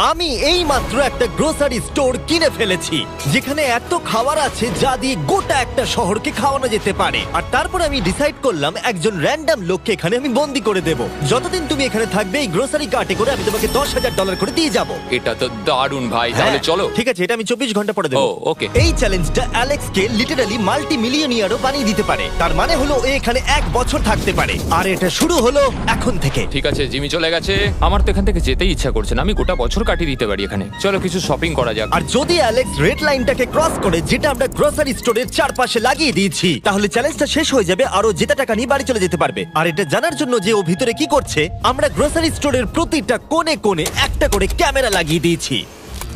আমি এই মাত্র একটা গ্রোসারি স্টোর কিনে ফেলেছি যেখানে এত খাবার আছে যা দিয়ে গোটা একটা শহরকে খাওয়ানো যেতে পারে। আর তারপর আমি ডিসাইড করলাম একজন র্যান্ডম লোককে এখানে আমি বন্দি করে দেব। যতদিন তুমি এখানে থাকবে এই গ্রোসারি কার্টে করে আমি তোমাকে $10,000 করে দিয়ে যাবো। এটা তো দারুণ ভাই, তাহলে চলো। ঠিক আছে, এটা আমি 24 ঘন্টা পরে দেবো। ও, ওকে। এই চ্যালেঞ্জটা অ্যালেক্সকে লিটারালি মাল্টি মিলিয়নিয়ারও বানিয়ে দিতে পারে। তার মানে হলো ও এখানে 1 বছর থাকতে পারে। আর এটা শুরু হলো এখন থেকে। ঠিক আছে, জিমি চলে গেছে। আমার তো এখান থেকে যেতেই ইচ্ছা করছে না। আমি গোটা বছর কাটিয়ে দিতে পারি এখানে। চলো কিছু শপিং করা যাক। আর যদি অ্যালেক্স রেড লাইনটাকে ক্রস করে, যেটা আমরা গ্রোসারি স্টোরের চারপাশে লাগিয়ে দিয়েছি, তাহলে চ্যালেঞ্জটা শেষ হয়ে যাবে আর ও জেতা টাকা নিয়ে বাড়ি চলে যেতে পারবে। আর এটা জানার জন্য যে ও ভিতরে কি করছে, আমরা গ্রোসারি স্টোরের প্রতিটা কোণে কোণে একটা করে ক্যামেরা লাগিয়ে দিয়েছি।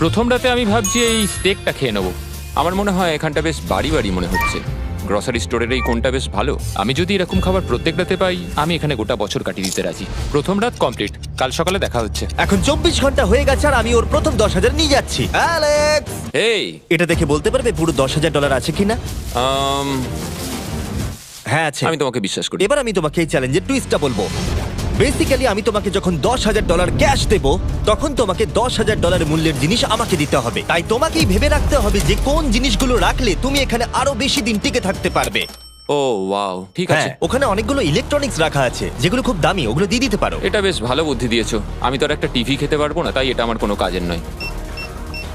প্রথম রাতে আমি ভাবছি এই স্টেকটা খেয়ে নেবো। আমার মনে হয় এখানটা বেশ বাড়ি বাড়ি মনে হচ্ছে। গ্রসারি স্টোরের এই কোনটা বেশ ভালো। আমি যদি এরকম খাবার প্রত্যেক রাতে পাই, আমি এখানে গোটা বছর কাটিয়ে দিতে রাজি। প্রথম রাত কমপ্লিট, কাল সকালে দেখা হচ্ছে। এখন 24 ঘন্টা হয়ে গেছে আর আমি ওর প্রথম 10,000 নিয়ে যাচ্ছি। অ্যালেক্স, এই এটা দেখে বলতে পারবে পুরো $10,000 আছে কিনা? হ্যাঁ আছে। আমি তোমাকে বিশ্বাস করি। এবার আমি তোমাকে এই চ্যালেঞ্জের টুইস্টটা বলবো। বেসিক্যালি আমি তোমাকে যখন $10,000 ক্যাশ দেব, তখন তোমাকে $10,000 মূল্যের জিনিস আমাকে দিতে হবে। তাই তোমাকেই ভেবে রাখতে হবে যে কোন জিনিসগুলো রাখলে তুমি এখানে আরো বেশি দিন টিকে থাকতে পারবে। ও ওয়াও, ঠিক আছে। হ্যাঁ, ওখানে অনেকগুলো ইলেকট্রনিক্স রাখা আছে যেগুলো খুব দামি, ওগুলো দিয়ে দিতে পারো। এটা বেশ ভালো বুদ্ধি দিয়েছো। আমি তো আর একটা টিভি খেতে পারবো না, তাই এটা আমার কোনো কাজের নয়।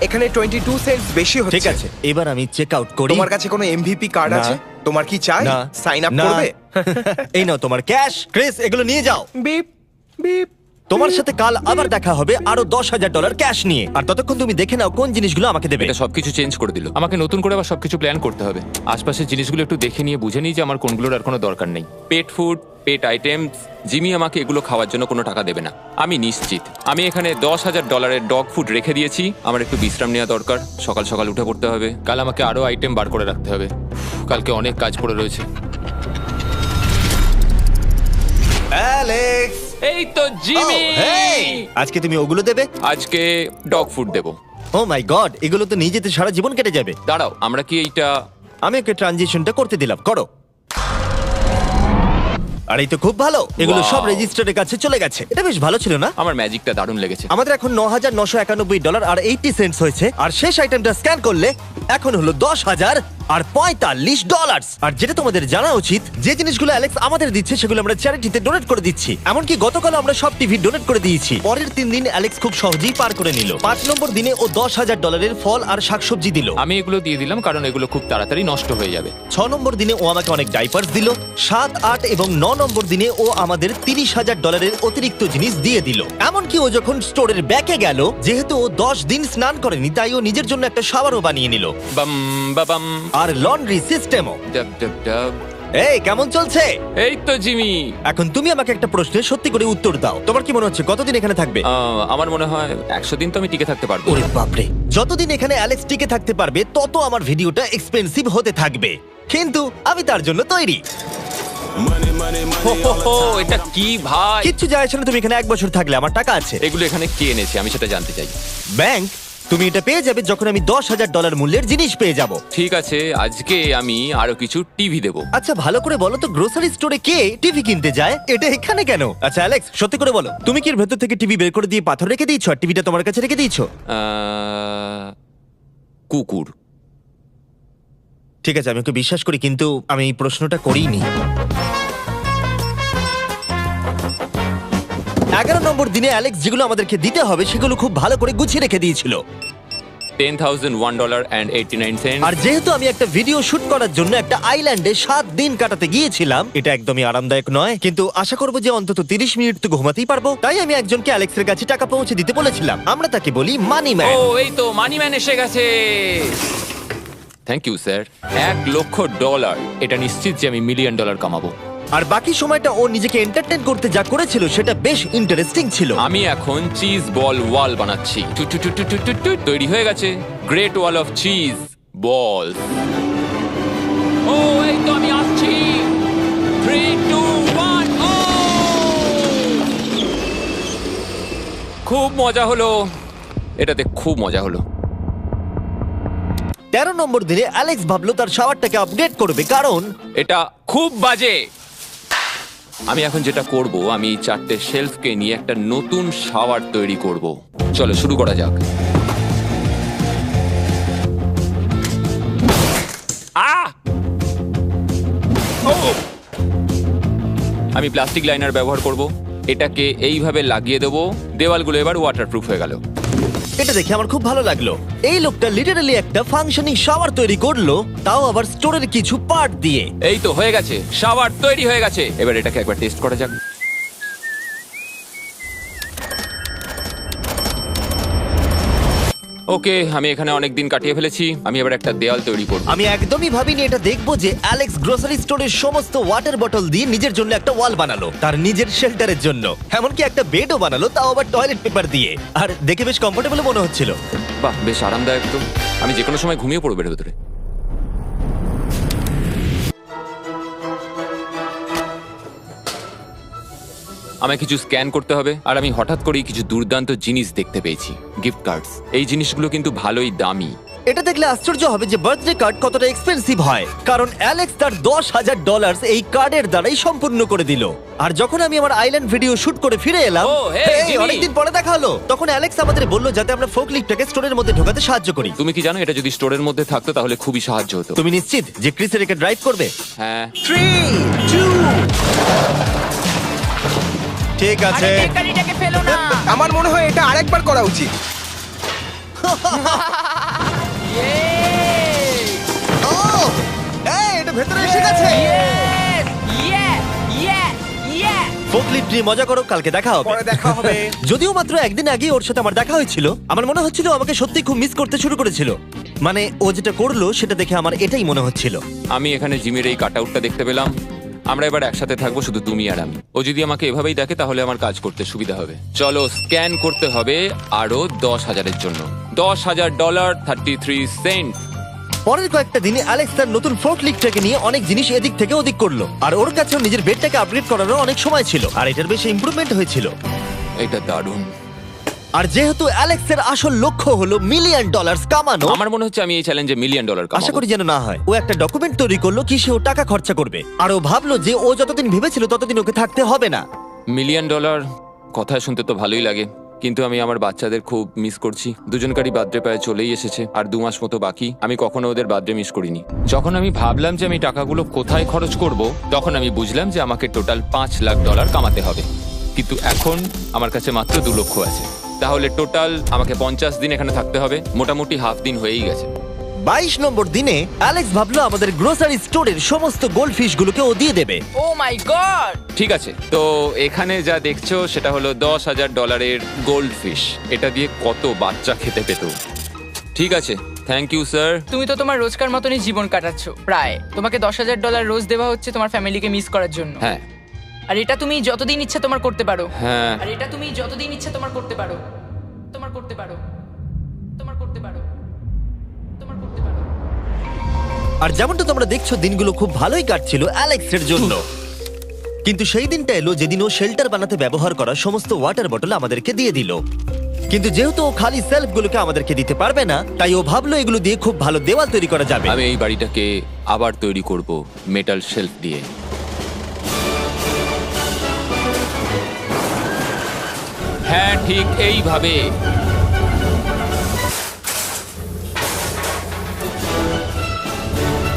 এখানে 22 সেন্টস বেশি হচ্ছে। ঠিক আছে, এবার আমি চেক আউট করি। তোমার কাছে কোনো এমভিপি কার্ড না। আছে? তোমার কি চাই? না। সাইন আপ না। করবে? এই নাও তোমার ক্যাশ। ক্রিস, এগুলো নিয়ে যাও। Beep beep. তোমার সাথে কাল আবার দেখা হবে আরো $10,000 ক্যাশ নিয়ে। আর ততক্ষণ তুমি দেখে নাও কোন জিনিসগুলো আমাকে দেবে। এটা সবকিছু চেঞ্জ করে দিল। আমাকে নতুন করে আবার সবকিছু প্ল্যান করতে হবে। আশপাশের জিনিসগুলো একটু দেখে নিয়ে বুঝে নিই যে আমার কোনগুলোর আর কোনো দরকার নেই। পেট ফুড, পেট আইটেমস, জিমি আমাকে এগুলো খাওয়ার জন্য কোনো টাকা দেবে না, আমি নিশ্চিত। আমি এখানে $10,000 ডগ ফুড রেখে দিয়েছি। আমার একটু বিশ্রাম নেওয়া দরকার। সকাল সকাল উঠে পড়তে হবে। কাল আমাকে আরো আইটেম বার করে রাখতে হবে। কালকে অনেক কাজ পড়ে রয়েছে। অ্যালেক্স, এই তো জিমি। আজকে তুমি ওগুলো দেবে? আজকে ডগ ফুড দেবো। ও মাই গড, এগুলো তো নিয়ে যেতে সারা জীবন কেটে যাবে। দাঁড়াও, আমরা কি এইটা... আমি ওকে ট্রানজিশনটা করতে দিলাম, করো। আর এই তো খুব ভালো, এগুলো সব Wow. রেজিস্টারের কাছে চলে গেছে। এটা বেশ ভালো ছিল না? আমার ম্যাজিকটা দারুণ লেগেছে। আমাদের এখন $9,991 আর 80 সেন্টস হয়েছে। আর শেষ আইটেমটা স্ক্যান করলে এখন হলো $10,045। আর যেটা তোমাদের জানা উচিত, যে জিনিসগুলো অ্যালেক্স আমাদের দিচ্ছে সেগুলো আমরা চ্যারিটিতে ডোনেট করে দিচ্ছি। এমনকি গতকাল আমরা সব টিভি ডোনেট করে দিয়েছি। পরের 3 দিন অ্যালেক্স খুব সহজেই পার করে নিল। 5 নম্বর দিনে ও $10,000 ফল আর শাকসবজি দিল। আমি এগুলো দিয়ে দিলাম কারণ এগুলো খুব তাড়াতাড়ি নষ্ট হয়ে যাবে। 6 নম্বর দিনে ও আমাকে অনেক ডাইপার্স দিল। 7, 8 এবং 9 নম্বর দিনে ও আমাদের $30,000 অতিরিক্ত জিনিস দিয়ে দিল। এমনকি ও যখন স্টোরের ব্যাকে গেল, যেহেতু ও 10 দিন স্নান করেনি, তাই ও নিজের জন্য একটা শাওয়ারও বানিয়ে নিল। বাম বাবাম। আর লন্ড্রি সিস্টেমও। ডাব ডাব ডাব। এই কেমন চলছে? এই তো জিমি। এখন তুমি আমাকে একটা প্রশ্নের সত্যি করে উত্তর দাও। তোমার কি মনে হচ্ছে কতদিন এখানে থাকবে? আমার মনে হয় 100 দিন তো আমি টিকে থাকতে পারবো। ওরে বাপরে, যতদিন এখানে অ্যালেক্স টিকে থাকতে পারবে তত আমার ভিডিওটা এক্সপেন্সিভ হতে থাকবে। কিন্তু আমি তার জন্য তৈরি। হো, হো, হো, এটা কি ভাই? কিচ্ছু যায় আসে না তুমি এখানে 1 বছর থাকলে, আমার টাকা আছে। এগুলো এখানে কে এনেছে আমি সেটা জানতে চাই। ব্যাংক। তুমি এটা পেয়ে যাবে যখন আমি $10,000 মূল্যের জিনিস পেয়ে যাব। ঠিক আছে, আজকে আমি আরো কিছু টিভি দেবো। আচ্ছা ভালো করে বলো তো, গ্রোসারি স্টোরে কে টিভি কিনতে যায়? এটা এখানে কেন? আচ্ছা অ্যালেক্স, সত্যি করে বলো, তুমি কি এর ভেতর থেকে টিভি বের করে দিয়ে পাথর রেখে দিয়েছো আর টিভিটা তোমার কাছে রেখে দিয়েছো? কুকুর। ঠিক আছে, আমি ওকে বিশ্বাস করি, কিন্তু আমি এই প্রশ্নটা করিনি। 11 নম্বর দিনে অ্যালেক্স যেগুলো আমাদেরকে দিতে হবে সেগুলো খুব ভালো করে গুছিয়ে রেখে দিয়েছিল। $10,001.89। আর যেহেতু আমি একটা ভিডিও শুট করার জন্য একটা আইল্যান্ডে 7 দিন কাটাতে গিয়েছিলাম, এটা একদমই আরামদায়ক নয়, কিন্তু আশা করবো যে অন্তত 30 মিনিট তো ঘুমাতেই পারবো। তাই আমি একজনকে অ্যালেক্সের কাছে টাকা পৌঁছে দিতে বলেছিলাম। আমরা তাকে বলি মানি ম্যান। ও, এই তো মানি ম্যান এসে গেছে। Thank you sir. $1,00,000। এটা নিশ্চিত যে আমি $1 মিলিয়ন কামাবো। আর বাকি সময়টা ও নিজেকে এন্টারটেইন করতে যা করেছিল সেটা বেশ ইন্টারেস্টিং ছিল। আমি এখন চিজ বল ওয়াল বানাচ্ছি। তৈরি হয়ে গেছে গ্রেট ওয়াল অফ চিজ বল। ও, এই তো আমি আসছি। 3, 2, 1। ও, খুব মজা হলো এটাতে, খুব মজা হলো। 13 নম্বর দিনে অ্যালেক্স ভাবলো তার শাওয়ারটাকে আপডেট করবে, কারণ এটা খুব বাজে। আমি এখন যেটা করব, আমি 4টে শেলফকে নিয়ে একটা নতুন শাওয়ার তৈরি করব। চলো শুরু করা যাক। আমি প্লাস্টিক লাইনার ব্যবহার করব, এটাকে এইভাবে লাগিয়ে দেবো, দেওয়ালগুলো এবার ওয়াটারপ্রুফ হয়ে গেল। এটা দেখে আমার খুব ভালো লাগলো। এই লোকটা লিটারালি একটা ফাংশনিং শাওয়ার তৈরি করলো, তাও আবার স্টোরের কিছু পার্ট দিয়ে। এই তো হয়ে গেছে, শাওয়ার তৈরি হয়ে গেছে। এবার এটাকে একবার টেস্ট করা যাক। ওকে, আমি এখানে অনেক দিন কাটিয়ে ফেলেছি, আমি এবার একটা দেওয়াল তৈরি করব। আমি একদমই ভাবিনি এটা দেখবো যে অ্যালেক্স গ্রোসারি স্টোরের সমস্ত ওয়াটার বটল দিয়ে নিজের জন্য একটা ওয়াল বানালো, তার নিজের শেল্টারের জন্য। এমনকি একটা বেডও বানালো, তাও আবার টয়লেট পেপার দিয়ে। আর দেখে বেশ কমফোর্টেবল মনে হচ্ছিল। বাহ, বেশ আরামদায়ক তো। আমি যে কোনো সময় ঘুমিয়ে পড়বো এর ভেতরে। আমায় কিছু স্ক্যান করতে হবে, আর আমি হঠাৎ করেই কিছু দুর্দান্ত জিনিস দেখতে পেয়েছি, গিফট কার্ডস। এই জিনিসগুলো কিন্তু ভালোই দামি। এটা দেখলে আশ্চর্য হবে যে বার্থডে কার্ড কতটা এক্সপেন্সিভ হয়, কারণ অ্যালেক্স তার $10,000 এই কার্ডের দ্বারাই সম্পূর্ণ করে দিল। আর যখন আমি আমার আইল্যান্ড ভিডিও শুট করে ফিরে এলাম, ও, hey, জিমি। অনেকদিন পরে দেখা হলো, তখন অ্যালেক্স আমাদের বললো যাতে আমরা ফোকলিফটটাকে স্টোরের মধ্যে ঢোকাতে সাহায্য করি। তুমি কি জানো, এটা যদি স্টোরের মধ্যে থাকতো তাহলে খুবই সাহায্য হতো। তুমি নিশ্চিত যে ক্রিসের একে ড্রাইভ করবে? হ্যাঁ। 3, 2 ঠিক আছে। বেকারিটাকে ফেলো না। আমার মনে হয় এটা আরেকবার করা উচিত। ও এই এটা ভেতরে এসে গেছে। ফোকলিফট নিয়ে মজা করো, কালকে দেখা হবে। পরে দেখা হবে। যদিও মাত্র একদিন আগে ওর সাথে আমার দেখা হয়েছিল, আমার মনে হচ্ছিল আমাকে সত্যি খুব মিস করতে শুরু করেছিল। মানে ও যেটা করলো সেটা দেখে আমার এটাই মনে হচ্ছিল। আমি এখানে জিমির এই কাটআউটটা দেখতে পেলাম। আমরা এবার একসাথে থাকবো, শুধু তুমি আর আমি। ও যদি আমাকে এভাবেই দেখে তাহলে আমার কাজ করতে সুবিধা হবে। চলো স্ক্যান করতে হবে আরো 10,000-এর জন্য। $10,000 33 সেন্ট। পরের কয়েকটা দিনে অ্যালেক্স তার নতুন ফোর্কলিফটটাকে নিয়ে অনেক জিনিস এদিক থেকে ওদিক করলো, আর ওর কাছেও নিজের বেডটাকে আপগ্রেড করারও অনেক সময় ছিল, আর এটার বেশ ইমপ্রুভমেন্ট হয়েছিল। এটা দারুণ। আর যেহেতু অ্যালেক্সের আসল লক্ষ্য হলো $1 মিলিয়ন কামানো, আমার মনে হচ্ছে আমি এই চ্যালেঞ্জে $1 মিলিয়ন আশা কামাবো। করি যেন না হয়। ও একটা ডকুমেন্ট তৈরি করলো কি সে ও টাকা খরচা করবে, আর ও ভাবলো যে ও যতদিন ভেবেছিল ততদিন ওকে থাকতে হবে না। $1 মিলিয়ন কথা শুনতে তো ভালোই লাগে, কিন্তু আমি আমার বাচ্চাদের খুব মিস করছি। দুজনকারই বার্থডে প্রায় চলেই এসেছে, আর 2 মাস মতো বাকি। আমি কখনো ওদের বার্থডে মিস করিনি। যখন আমি ভাবলাম যে আমি টাকাগুলো কোথায় খরচ করব, তখন আমি বুঝলাম যে আমাকে টোটাল $5 লাখ কামাতে হবে। কিন্তু এখন আমার কাছে মাত্র 2 লক্ষ আছে। তাহলে টোটাল আমাকে 50 দিন এখানে থাকতে হবে। মোটামুটি হাফ দিন হয়েই গেছে। 22 নম্বর দিনে অ্যালেক্স ভাবলো আমাদের গ্রোসারি স্টোরের সমস্ত গোল্ড ফিশ গুলোকে ও দিয়ে দেবে। ও মাই গড। ঠিক আছে, তো এখানে যা দেখছো সেটা হলো $10,000 গোল্ড ফিশ। এটা দিয়ে কত বাচ্চা খেতে পেত। ঠিক আছে, থ্যাংক ইউ স্যার। তুমি তো তোমার রোজকার মতনই জীবন কাটাচ্ছ প্রায়। তোমাকে $10,000 রোজ দেওয়া হচ্ছে তোমার ফ্যামিলিকে মিস করার জন্য। হ্যাঁ আর এটা তুমি যতদিন ইচ্ছা তোমার করতে পারো। হ্যাঁ। আর এটা তুমি যতদিন ইচ্ছা তোমার করতে পারো। তোমার করতে পারো। তোমার করতে পারো। তোমার করতে পারো। আর যেমনটা তোমরা দেখছো দিনগুলো খুব ভালোই কাটছিল অ্যালেক্সের জন্য, কিন্তু সেই দিনটা এলো যেদিন ও শেল্টার বানাতে ব্যবহার করা সমস্ত ওয়াটার বটল আমাদেরকে দিয়ে দিল। কিন্তু যেহেতু ও খালি সেলফগুলোকে আমাদেরকে দিতে পারবে না, তাই ও ভাবলো এগুলো দিয়ে খুব ভালো দেওয়াল তৈরি করা যাবে। আমি এই বাড়িটাকে আবার তৈরি করব মেটাল শেলফ দিয়ে। হ্যাঁ, ঠিক এইভাবে।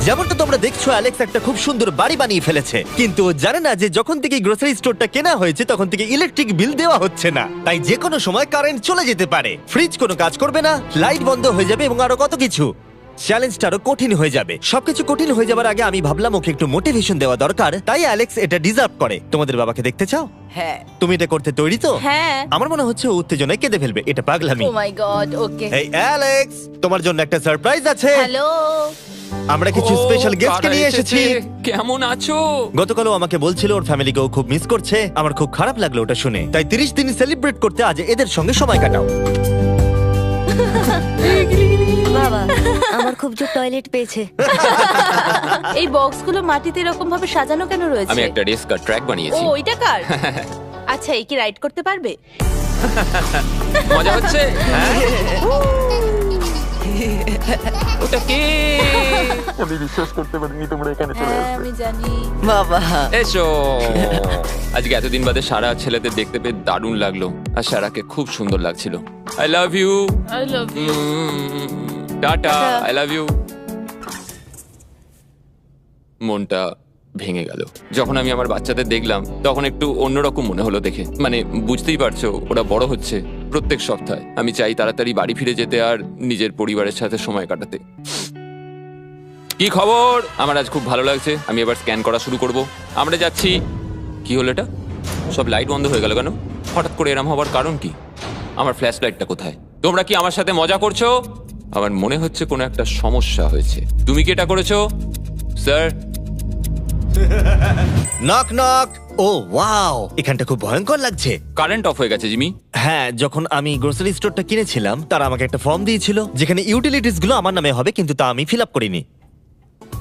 যেমনটা তোমরা দেখছো অ্যালেক্স একটা খুব সুন্দর বাড়ি বানিয়ে ফেলেছে, কিন্তু ও জানে না যে যখন থেকে গ্রোসারি স্টোরটা কেনা হয়েছে তখন থেকে ইলেকট্রিক বিল দেওয়া হচ্ছে না। তাই যে কোনো সময় কারেন্ট চলে যেতে পারে, ফ্রিজ কোনো কাজ করবে না, লাইট বন্ধ হয়ে যাবে এবং আরো কত কিছু। চ্যালেঞ্জটা আরো কঠিন হয়ে যাবে। সবকিছু কঠিন হয়ে যাবার আগে আমি ভাবলাম ওকে একটু মোটিভেশন দেওয়া দরকার, তাই অ্যালেক্স এটা ডিজার্ভ করে। তোমাদের বাবাকে দেখতে চাও? হ্যাঁ। তুমি এটা করতে তৈরি তো? হ্যাঁ। আমার মনে হচ্ছে ও উত্তেজনায় কেঁদে ফেলবে, এটা পাগলামি। ও মাই গড, ওকে। এই অ্যালেক্স, তোমার জন্য একটা সারপ্রাইজ আছে। হ্যালো। আমরা কিছু স্পেশাল গেস্টকে নিয়ে এসেছি। কেমন আছো? গতকালও আমাকে বলছিল ওর ফ্যামিলিকেও খুব মিস করছে। আমার খুব খারাপ লাগলো ওটা শুনে, তাই 30 দিন সেলিব্রেট করতে আজ এদের সঙ্গে সময় কাটাও। বাবা, আমার খুব জোর টয়লেট পেয়েছে। এই বক্সগুলো মাটিতে এরকম ভাবে সাজানো কেন রয়েছে? আমি একটা রেস কার ট্র্যাক ও, বানিয়েছি। ওইটা কার? আচ্ছা, এই কি রাইড করতে পারবে? মজা হচ্ছে? ওটা কে? হ্যাঁ আমি জানি। বাবা এসো। আজকে এতদিন বাদে সারা ছেলেদের দেখতে পেয়ে দারুণ লাগলো, আর সারাকে খুব সুন্দর লাগছিল। I love you. I love you. Tata. Tata. I love you. মনটা ভেঙে গেল যখন আমি আমার বাচ্চাদের দেখলাম। তখন একটু অন্যরকম মনে হলো দেখে। মানে বুঝতেই পারছো, ওরা বড় হচ্ছে প্রত্যেক সপ্তাহে। আমি চাই তাড়াতাড়ি বাড়ি ফিরে যেতে আর নিজের পরিবারের সাথে সময় কাটাতে। কি খবর? আমার আজ খুব ভালো লাগছে। আমি এবার স্ক্যান করা শুরু করব। আমরা যাচ্ছি। কি হলো এটা? সব লাইট বন্ধ হয়ে গেল কেন? হঠাৎ করে এরম হবার কারণ কি? আমার ফ্ল্যাশ লাইটটা কোথায়? তোমরা কি আমার সাথে মজা করছো? আমার মনে হচ্ছে কোনো একটা সমস্যা হয়েছে। তুমি কি এটা করেছো, sir? Knock knock. Oh wow, এখানটা খুব ভয়ঙ্কর লাগছে। কারেন্ট অফ হয়ে গেছে জিমি। হ্যাঁ, যখন আমি গ্রোসারি স্টোরটা কিনেছিলাম তারা আমাকে একটা ফর্ম দিয়েছিল যেখানে ইউটিলিটিস গুলো আমার নামে হবে, কিন্তু তা আমি ফিল আপ করিনি।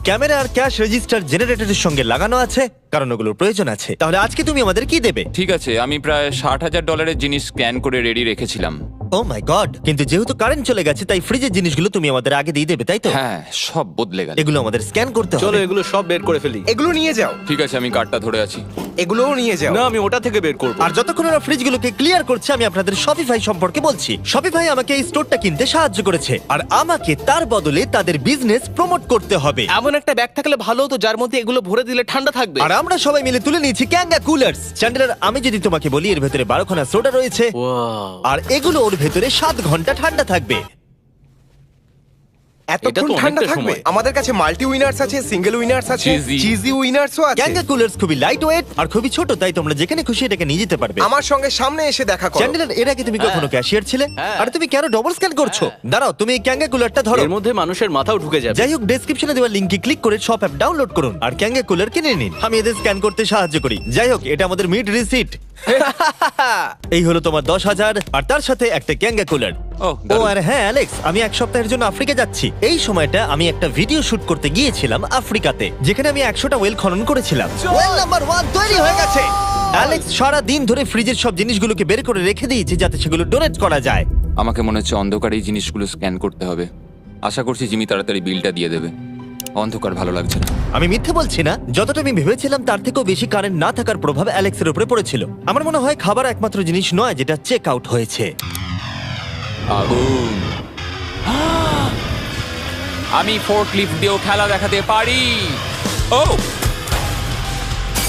ক্যামেরা আর ক্যাশ রেজিস্টার জেনারেটরের সঙ্গে লাগানো আছে, কারণ ওগুলোর প্রয়োজন আছে। তাহলে আজকে তুমি আমাদের কি দেবে? ঠিক আছে, আমি প্রায় $60,000 জিনিস স্ক্যান করে রেডি রেখেছিলাম। ও মাই গড, কিন্তু যেহেতু কারেন্ট চলে গেছে তাই ফ্রিজের জিনিসগুলো তুমি আমাদের আগে দিয়ে দেবে, তাই তো? হ্যাঁ, সব বদলে গেল। এগুলো আমাদের স্ক্যান করতে চলো হবে। এগুলো সব বের করে ফেলি। এগুলো নিয়ে যাও, ঠিক আছে, আমি কার্ডটা ধরে আছি। এগুলোও নিয়ে যাও। না, আমি ওটা থেকে বের করব। আর যতক্ষণ ওরা ফ্রিজগুলোকে ক্লিয়ার করছে আমি আপনাদের শপিফাই সম্পর্কে বলছি। শপিফাই আমাকে এই স্টোরটা কিনতে সাহায্য করেছে আর আমাকে তার বদলে তাদের বিজনেস প্রমোট করতে হবে। এমন একটা ব্যাগ থাকলে ভালো হতো যার মধ্যে এগুলো ভরে দিলে ঠান্ডা থাকবে। আর আমরা সবাই মিলে তুলে নিয়েছি ক্যাঙ্গা কুলার্স। চ্যান্ডেলার, আমি যদি তোমাকে বলি এর ভেতরে 12খানা সোডা রয়েছে ওয়াও, আর এগুলো ওর ভেতরে 7 ঘন্টা ঠান্ডা থাকবে। এটা এতক্ষণ তো ঠান্ডা অনেকটা থাকবে? সময়। আমাদের কাছে মাল্টি উইনার্স আছে, সিঙ্গেল উইনার্স আছে, Cheesy। চিজি উইনার্সও আছে। ক্যাঙ্গা কুলার্স খুবই লাইট ওয়েট আর খুবই ছোট, তাই তোমরা যেখানে খুশি এটাকে নিয়ে যেতে পারবে। আমার সঙ্গে সামনে এসে দেখা করো। চ্যান্ডেলার, এর আগে তুমি কখনো ক্যাশিয়ার ছিলে? হ্যাঁ। আর তুমি কেন ডবল স্ক্যান করছো? দাঁড়াও, তুমি এই ক্যাঙ্গা কুলারটা ধরো। এর মধ্যে মানুষের মাথাও ঢুকে যাবে। যাই হোক, ডেসক্রিপশনে দেওয়া লিংকে ক্লিক করে শপ অ্যাপ ডাউনলোড করুন আর ক্যাঙ্গা কুলার কিনে নিন। আমি এদের স্ক্যান করতে সাহায্য করি। যাই হোক, এটা আমাদের মিড রিসিট। এই হলো তোমার 10,000 আর তার সাথে একটা ক্যাঙ্গা কুলার। ও, ও দারুণ। আর হ্যাঁ অ্যালেক্স, আমি এক সপ্তাহের জন্য আফ্রিকা যাচ্ছি। এই সময়টা আমি একটা ভিডিও শুট করতে গিয়েছিলাম আফ্রিকাতে, যেখানে আমি 100টা ওয়েল খনন করেছিলাম। ওয়েল নাম্বার 1 তৈরি হয়ে গেছে। অ্যালেক্স সারা দিন ধরে ফ্রিজের সব জিনিসগুলোকে বের করে রেখে দিয়েছে যাতে সেগুলো ডোনেট করা যায়। আমাকে মনে হচ্ছে অন্ধকারে এই জিনিসগুলো স্ক্যান করতে হবে। আশা করছি জিমি তাড়াতাড়ি বিলটা দিয়ে দেবে। অন্ধকার ভালো লাগছে না। আমি মিথ্যে বলছি না, যতটা আমি ভেবেছিলাম তার থেকেও বেশি কারেন্ট না থাকার প্রভাব অ্যালেক্সের উপরে পড়েছিল। আমার মনে হয় খাবার একমাত্র জিনিস নয় যেটা চেক আউট হয়েছে। আগুন। আমি ফোর্কলিফট দিয়েও খেলা দেখাতে পারি। ও,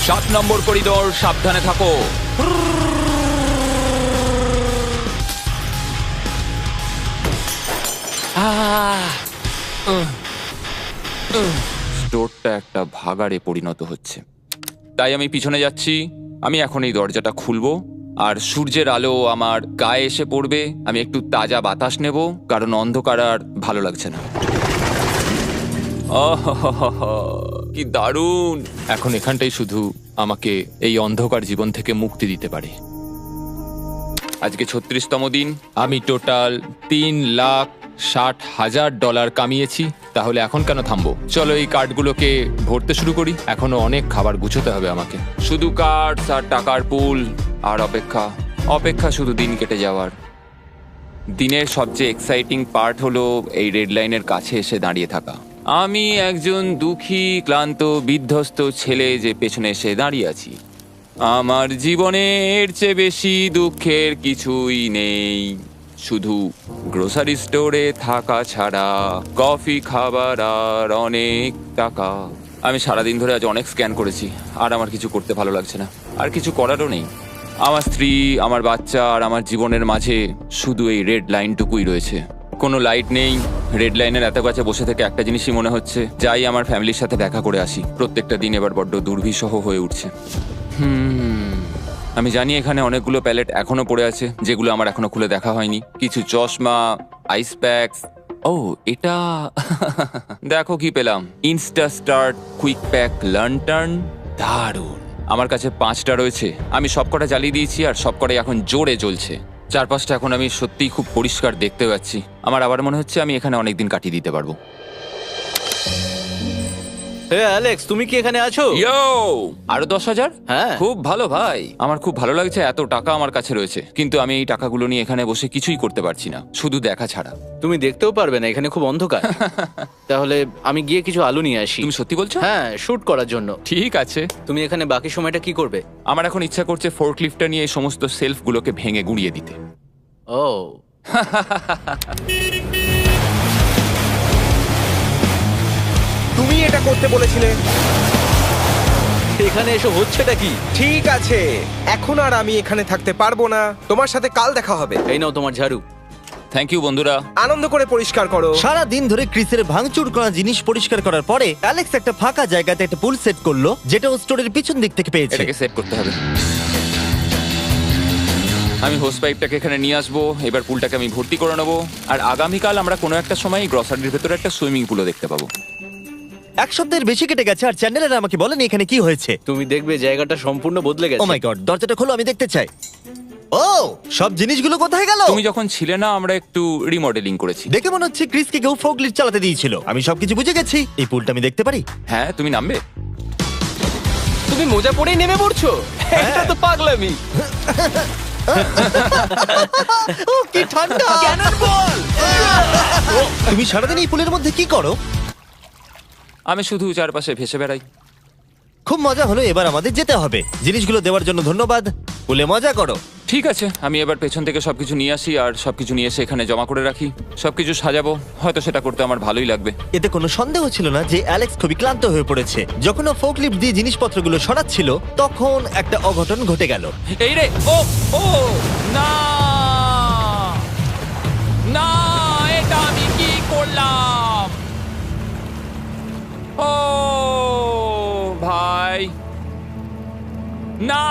7 নম্বর করিডোর, সাবধানে থাকো। স্টোরটা একটা ভাগাড়ে পরিণত হচ্ছে, তাই আমি পিছনে যাচ্ছি। আমি এখন এই দরজাটা খুলবো আর সূর্যের আলো আমার গায়ে এসে পড়বে। আমি একটু তাজা বাতাস নেব, কারণ অন্ধকার আর ভালো লাগছে না। আহাহাহা, কি দারুণ! এখন এখানটাই শুধু আমাকে এই অন্ধকার জীবন থেকে মুক্তি দিতে পারে। আজকে 36তম দিন। আমি টোটাল $3,60,000 কামিয়েছি। তাহলে এখন কেন থামবো? চলো এই কার্ডগুলোকে ভরতে শুরু করি। এখনো অনেক খাবার গুছোতে হবে আমাকে। শুধু কার্ড আর টাকার পুল আর অপেক্ষা, অপেক্ষা, শুধু দিন কেটে যাওয়ার। দিনের সবচেয়ে এক্সাইটিং পার্ট হলো এই রেড লাইনের কাছে এসে দাঁড়িয়ে থাকা। আমি একজন দুঃখী, ক্লান্ত, বিধ্বস্ত ছেলে যে পেছনে এসে দাঁড়িয়ে আছি। আমার জীবনে এর চেয়ে বেশি দুঃখের কিছুই নেই, শুধু গ্রোসারি স্টোরে থাকা ছাড়া, কফি খাবার আর অনেক টাকা। আমি সারাদিন ধরে আজ অনেক স্ক্যান করেছি আর আমার কিছু করতে ভালো লাগছে না, আর কিছু করারও নেই। আমার স্ত্রী, আমার বাচ্চা আর আমার জীবনের মাঝে শুধু এই রেড লাইনটুকুই রয়েছে। কোনো লাইট নেই। রেড লাইনের এত কাছে বসে থেকে একটা জিনিসই মনে হচ্ছে, যাই আমার ফ্যামিলির সাথে দেখা করে আসি। প্রত্যেকটা দিন এবার বড্ড দুর্বিষহ হয়ে উঠছে। আমি জানি এখানে অনেকগুলো প্যালেট এখনো পড়ে আছে যেগুলো আমার এখনো খুলে দেখা হয়নি। কিছু চশমা, আইস প্যাকস। ও, এটা দেখো কি পেলাম, ইনস্টা স্টার্ট কুইক প্যাক লান্টার্ন। দারুণ! আমার কাছে 5টা রয়েছে। আমি সবকটা জ্বালিয়ে দিয়েছি আর সবকটাই এখন জোরে জ্বলছে। চারপাশটা এখন আমি সত্যিই খুব পরিষ্কার দেখতে পাচ্ছি। আমার আবার মনে হচ্ছে আমি এখানে অনেকদিন কাটিয়ে দিতে পারবো। অ্যালেক্স, তুমি কি এখানে আছো? ইয়ো, আরো 10,000? হ্যাঁ। খুব ভালো ভাই, আমার খুব ভালো লাগছে। এত টাকা আমার কাছে রয়েছে, কিন্তু আমি এই টাকাগুলো নিয়ে এখানে বসে কিছুই করতে পারছি না, শুধু দেখা ছাড়া। তুমি দেখতেও পারবে না, এখানে খুব অন্ধকার। তাহলে আমি গিয়ে কিছু আলু নিয়ে আসি। তুমি সত্যি বলছো? হ্যাঁ, শুট করার জন্য। ঠিক আছে। তুমি এখানে বাকি সময়টা কি করবে? আমার এখন ইচ্ছা করছে ফোর্কলিফটটা নিয়ে এই সমস্ত সেলফগুলোকে ভেঙে গুঁড়িয়ে দিতে। ও, তুমি এটা করতে বলেছিলে। এখানে এসে হচ্ছেটা কি? ঠিক আছে, এখন আর আমি এখানে থাকতে পারবো না। তোমার সাথে কাল দেখা হবে। এই নাও তোমার ঝাড়ু। থ্যাংক ইউ বন্ধুরা। আনন্দ করে পরিষ্কার করো। সারা দিন ধরে ক্রিসের ভাঙচুর করা জিনিস পরিষ্কার করার পরে অ্যালেক্স একটা ফাঁকা জায়গাতে একটা পুল সেট করলো, যেটা ও স্টোরের পিছন দিক থেকে পেয়েছে। এটাকে সেট করতে হবে। আমি হোস পাইপটাকে এখানে নিয়ে আসবো, এবার পুলটাকে আমি ভর্তি করে নেবো, আর আগামীকাল আমরা কোনো একটা সময় গ্রসারির ভেতরে একটা সুইমিং পুলও দেখতে পাবো। এক সপ্তাহের বেশি কেটে গেছে আর চ্যানেলের আমাকে বলেনি এখানে কি হয়েছে। তুমি দেখবে জায়গাটা সম্পূর্ণ বদলে ও গেছে। মাই গড, দরজাটা খোলো, আমি দেখতে চাই। ও, সব জিনিসগুলো কোথায় গেল? তুমি যখন ছিলে না, আমরা একটু রিমডেলিং করেছি। দেখে মনে হচ্ছে ক্রিসকে কেউ ফোর্কলিফট চালাতে দিয়েছিল। আমি সবকিছু বুঝে গেছি। এই পুলটা আমি দেখতে পারি? হ্যাঁ, তুমি নামবে? তুমি মোজা পরেই নেমে পড়ছো? এটা তো পাগলামি। ও কি ঠান্ডা! তুমি সারাদিন এই পুলের মধ্যে কি করো? আমি শুধু চারপাশে ভেসে বেড়াই। খুব মজা হলো, এবার আমাদের যেতে হবে। জিনিসগুলো দেওয়ার জন্য ধন্যবাদ। পুলে মজা করো। ঠিক আছে, আমি এবার পেছন থেকে সবকিছু নিয়ে আসি আর সবকিছু নিয়ে এসে এখানে জমা করে রাখি। সবকিছু সাজাবো, হয়তো সেটা করতে আমার ভালোই লাগবে। এতে কোনো সন্দেহ ছিল না যে অ্যালেক্স খুবই ক্লান্ত হয়ে পড়েছে। যখন ও ফোর্কলিফট দিয়ে জিনিসপত্রগুলো সরাচ্ছিল, তখন একটা অঘটন ঘটে গেল। এই রে, ও ও না না, এটা আমি কি করলাম? ও ভাই, না!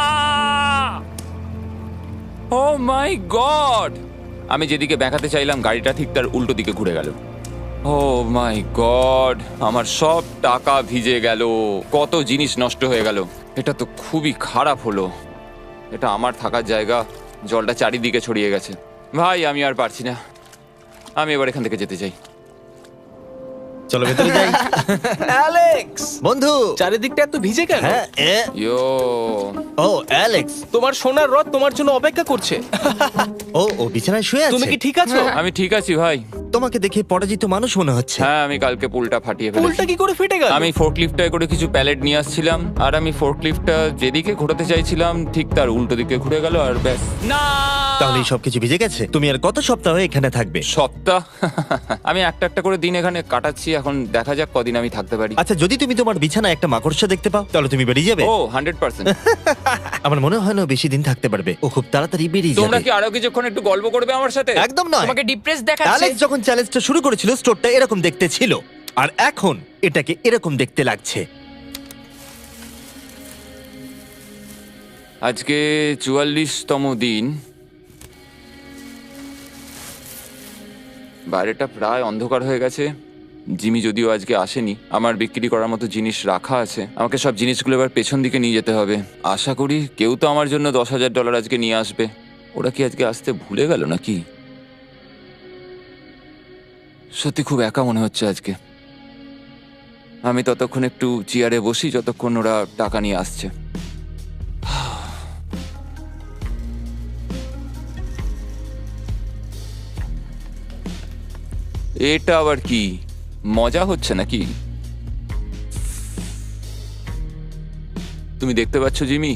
ও মাই গড! আমি যেদিকে ব্যাকাতে চাইলাম, গাড়িটা ঠিক তার উল্টো দিকে ঘুরে গেল। ও মাই গড, আমার সব টাকা ভিজে গেল, কত জিনিস নষ্ট হয়ে গেল। এটা তো খুবই খারাপ হলো। এটা আমার থাকার জায়গা, জলটা চারিদিকে ছড়িয়ে গেছে। ভাই, আমি আর পারছি না, আমি এবার এখান থেকে যেতে চাই। চলো ভেতরে যাই। অ্যালেক্স, বন্ধু। চারিদিকটা এত ভিজে কেন? হ্যাঁ, ইয়ো, ও অ্যালেক্স। তোমার সোনার রথ তোমার জন্য অপেক্ষা করছে। ও বিছানায় শুয়ে আছে। তুমি কি ঠিক আছো? আমি ঠিক আছি ভাই। তোমাকে দেখে পরাজিত মানুষ মনে হচ্ছে। হ্যাঁ, আমি কালকে পুলটা ফাটিয়ে পুলটা ফেলেছি। কি করে ফেটে গেল? আমি ফোর্কলিফটটায় করে কিছু প্যালেট নিয়ে আসছিলাম, আর আমি ফোর্কলিফটটা যেদিকে ঘোরাতে চাইছিলাম ঠিক তার উল্টো দিকে ঘুরে গেল, আর ব্যাস। না! তাহলে এই সবকিছু ভিজে গেছে। তুমি আর কত সপ্তাহ এখানে থাকবে? সপ্তাহ? আমি একটা একটা করে দিন এখানে কাটাচ্ছি, এখন দেখা যাক কদিন আমি থাকতে পারি। আচ্ছা, যদি তুমি তোমার বিছানায় একটা মাকড়সা দেখতে পাও, তাহলে তুমি বেরিয়ে যাবে? ও 100%। আমার মনে হয় না ও বেশি দিন থাকতে পারবে। ও খুব তাড়াতাড়ি বেরিয়ে তোমরা যাবে। কি আরো কিছুক্ষণ একটু গল্প করবে আমার সাথে? একদম নয়। তোমাকে ডিপ্রেস দেখাচ্ছে। অ্যালেক্স যখন চ্যালেঞ্জটা শুরু করেছিল, স্টোরটা এরকম দেখতে ছিল, আর এখন এটাকে এরকম দেখতে লাগছে। আজকে 44তম দিন। বাইরেটা প্রায় অন্ধকার হয়ে গেছে। জিমি যদিও আজকে আসেনি, আমার বিক্রি করার মতো জিনিস রাখা আছে। আমাকে সব জিনিসগুলো এবার পেছন দিকে নিয়ে যেতে হবে। আশা করি কেউ তো আমার জন্য $10,000 আজকে নিয়ে আসবে। ওরা কি আজকে আসতে ভুলে গেল নাকি? সত্যি খুব একা মনে হচ্ছে আজকে। আমি ততক্ষণ একটু চেয়ারে বসি যতক্ষণ ওরা টাকা নিয়ে আসছে। এটা আবার কি মজা হচ্ছে নাকি? তুমি দেখতে পাচ্ছ জিমি,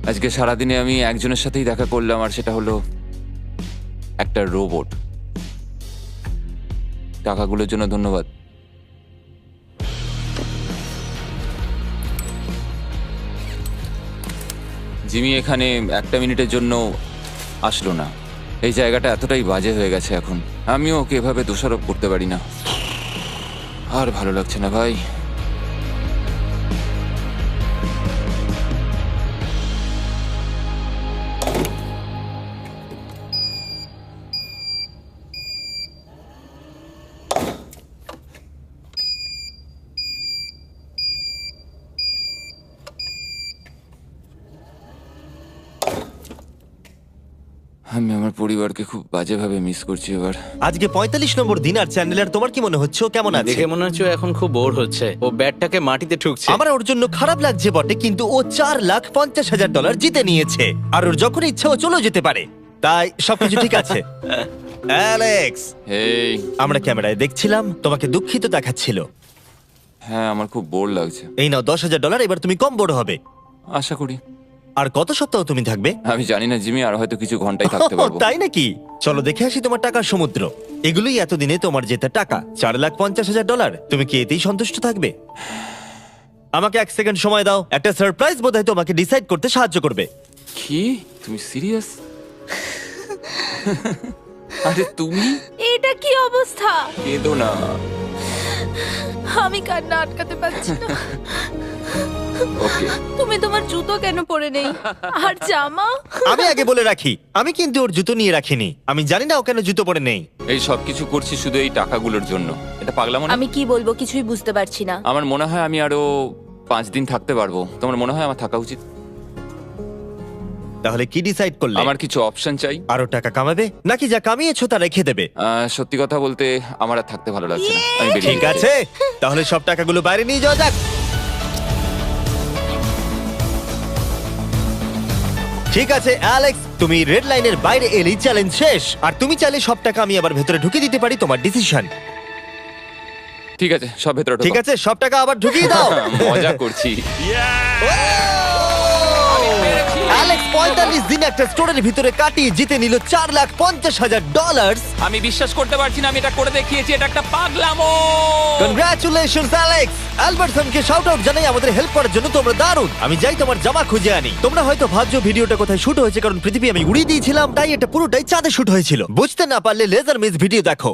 আজকে সারাদিনে আমি একজনের সাথেই দেখা করলাম, আর সেটা হলো একটা রোবট। টাকাগুলোর জন্য ধন্যবাদ। জিমি এখানে একটা মিনিটের জন্য আসলো না। এই জায়গাটা এতটাই বাজে হয়ে গেছে এখন, আমিও ওকে এভাবে দোষারোপ করতে পারি না। আর ভালো লাগছে না ভাই। আমি আমার পরিবারকে খুব বাজেভাবে মিস করছি এবার। আজকে 45 নম্বর দিন, আর চ্যান্ডেলার তোমার কি মনে হচ্ছে ও কেমন আছে? দেখে মনে হচ্ছে ও এখন খুব বোর হচ্ছে, ও ব্যাটটাকে মাটিতে ঠুকছে। আমার ওর জন্য খারাপ লাগছে বটে, কিন্তু ও $4,50,000 জিতে নিয়েছে, আর ওর যখন ইচ্ছে ও চলে যেতে পারে, তাই সবকিছু ঠিক আছে। অ্যালেক্স, এই আমরা ক্যামেরায় দেখছিলাম, তোমাকে দুঃখিত দেখাচ্ছিল। হ্যাঁ, আমার খুব বোর লাগছে। এই নাও $10,000, এবার তুমি কম বড় হবে। আশা করি। আর কত সপ্তাহ তুমি থাকবে? আমি জানি না জিমি, আর হয়তো কিছু ঘন্টাই থাকতে পারবো। তাই নাকি? চলো দেখে আসি তোমার টাকার সমুদ্র। এগুলোই এতদিনে তোমার জেতা টাকা, $4,50,000। তুমি কি এতেই সন্তুষ্ট থাকবে? আমাকে 1 সেকেন্ড সময় দাও, একটা সারপ্রাইজ বোধহয় তোমাকে ডিসাইড করতে সাহায্য করবে। কি, তুমি সিরিয়াস? আরে তুমি এটা কি অবস্থা? কেঁদো না। আমি কান্না আটকাতে পারছি না। ওকে, তুমি তোমার জুতো কেন পরে নেই? আর জামা? আমি আগে বলে রাখি, আমি কিন্তু ওর জুতো নিয়ে রাখিনি। আমি জানি না ও কেন জুতো পরে নেই। এই সব কিছু করছি শুধু এই টাকাগুলোর জন্য। এটা পাগলামো না? আমি কি বলবো কিছুই বুঝতে পারছি না। আমার মনে হয় আমি আরো 5 দিন থাকতে পারবো। তোমার মনে হয় আমার থাকা উচিত? তাহলে কি ডিসাইড করলে? আমার কিছু অপশন চাই। আরো টাকা কামাবে, নাকি যা কামিয়েছো তা রেখে দেবে? সত্যি কথা বলতে আমার আর থাকতে ভালো লাগছে না। আমি বেরিয়ে ঠিক যেতে চাই। আছে, তাহলে সব টাকাগুলো বাইরে নিয়ে যাওয়া যাক। ঠিক আছে অ্যালেক্স, তুমি রেড লাইনের বাইরে এলেই চ্যালেঞ্জ শেষ। আর তুমি চাইলে সব টাকা আমি আবার ভেতরে ঢুকে দিতে পারি, তোমার ডিসিশন। ঠিক আছে, সব ভেতরে ঢোকো। ঠিক আছে, সব টাকা আবার ঢুকিয়ে দাও। মজা করছি। অ্যালেক্স 45 দিন একটা স্টোরের ভিতরে কাটিয়ে জিতে নিল $4,50,000। আমি বিশ্বাস করতে পারছি না আমি এটা করে দেখিয়েছি। এটা একটা পাগলামো। Congratulations Alex. অ্যালবার্টসনকে শাউট আউট জানাই আমাদের হেল্প করার জন্য, তোমরা দারুণ। আমি যাই তোমার জামা খুঁজে আনি। তোমরা হয়তো ভাবছো ভিডিওটা কোথায় শুট হয়েছে, কারণ পৃথিবী আমি উড়িয়ে দিয়েছিলাম, তাই এটা পুরোটাই চাঁদে শুট হয়েছিল। বুঝতে না পারলে লেজার মিস ভিডিও দেখো।